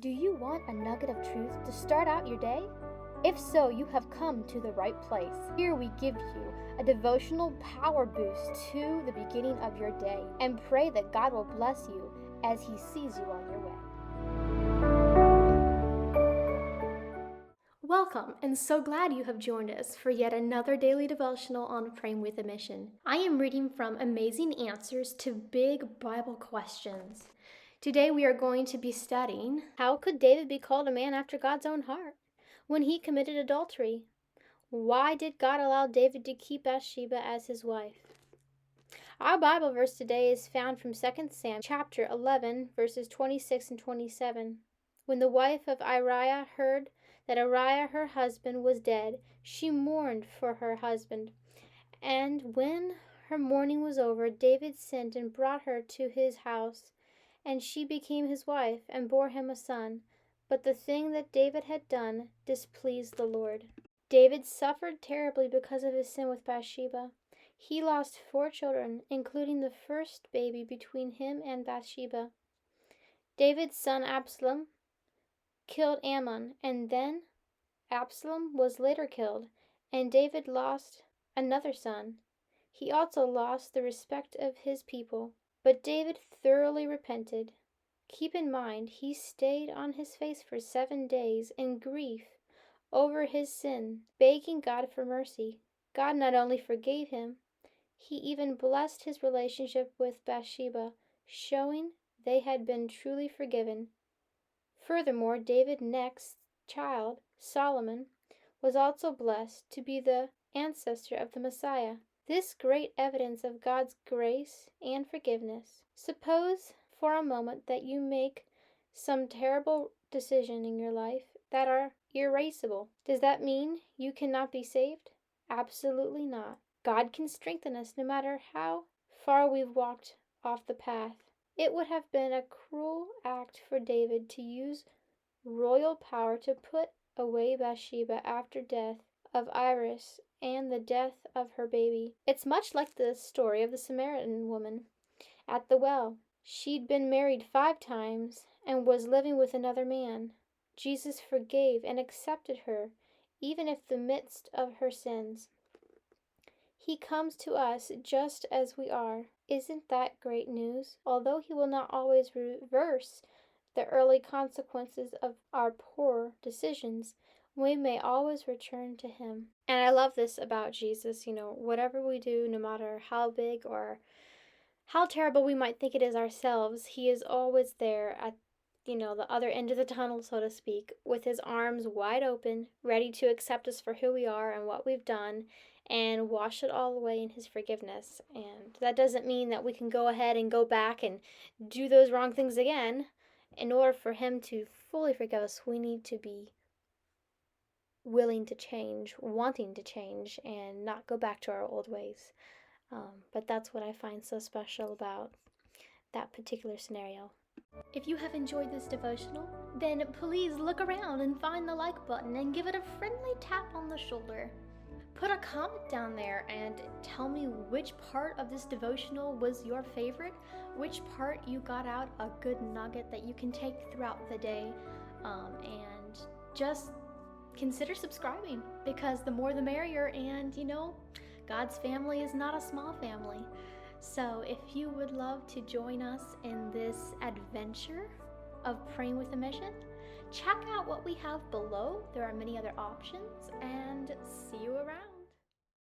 Do you want a nugget of truth to start out your day? If so, you have come to the right place. Here we give you a devotional power boost to the beginning of your day and pray that God will bless you as He sees you on your way. Welcome, and so glad you have joined us for yet another daily devotional on Praying with a Mission. I am reading from Amazing Answers to Big Bible Questions. Today we are going to be studying, how could David be called a man after God's own heart when he committed adultery? Why did God allow David to keep Bathsheba as his wife? Our Bible verse today is found from 2 Samuel chapter 11, verses 26 and 27. When the wife of Uriah heard that Uriah her husband was dead, she mourned for her husband. And when her mourning was over, David sent and brought her to his house. And she became his wife, and bore him a son. But the thing that David had done displeased the Lord. David suffered terribly because of his sin with Bathsheba. He lost 4 children, including the first baby between him and Bathsheba. David's son Absalom killed Ammon, and then Absalom was later killed, and David lost another son. He also lost the respect of his people. But David thoroughly repented. Keep in mind, he stayed on his face for 7 days in grief over his sin, begging God for mercy. God not only forgave him, He even blessed his relationship with Bathsheba, showing they had been truly forgiven. Furthermore, David's next child, Solomon, was also blessed to be the ancestor of the Messiah. This great evidence of God's grace and forgiveness. Suppose for a moment that you make some terrible decision in your life that are erasable. Does that mean you cannot be saved? Absolutely not. God can strengthen us no matter how far we've walked off the path. It would have been a cruel act for David to use royal power to put away Bathsheba after death of Iris and the death of her baby. It's much like the story of the Samaritan woman at the well. She'd been married 5 times and was living with another man. Jesus forgave and accepted her, even in the midst of her sins. He comes to us just as we are. Isn't that great news? Although He will not always reverse the early consequences of our poor decisions, we may always return to Him. And I love this about Jesus, whatever we do, no matter how big or how terrible we might think it is ourselves, He is always there at the other end of the tunnel, so to speak, with His arms wide open, ready to accept us for who we are and what we've done, and wash it all away in His forgiveness. And that doesn't mean that we can go ahead and go back and do those wrong things again. In order for Him to fully forgive us, we need to be willing to change, wanting to change, and not go back to our old ways. But that's what I find so special about that particular scenario. If you have enjoyed this devotional, then please look around and find the like button and give it a friendly tap on the shoulder. Put a comment down there and tell me which part of this devotional was your favorite, which part you got out a good nugget that you can take throughout the day, and just consider subscribing, because the more the merrier, and God's family is not a small family. So if you would love to join us in this adventure of Praying with a Mission, check out what we have below. There are many other options, and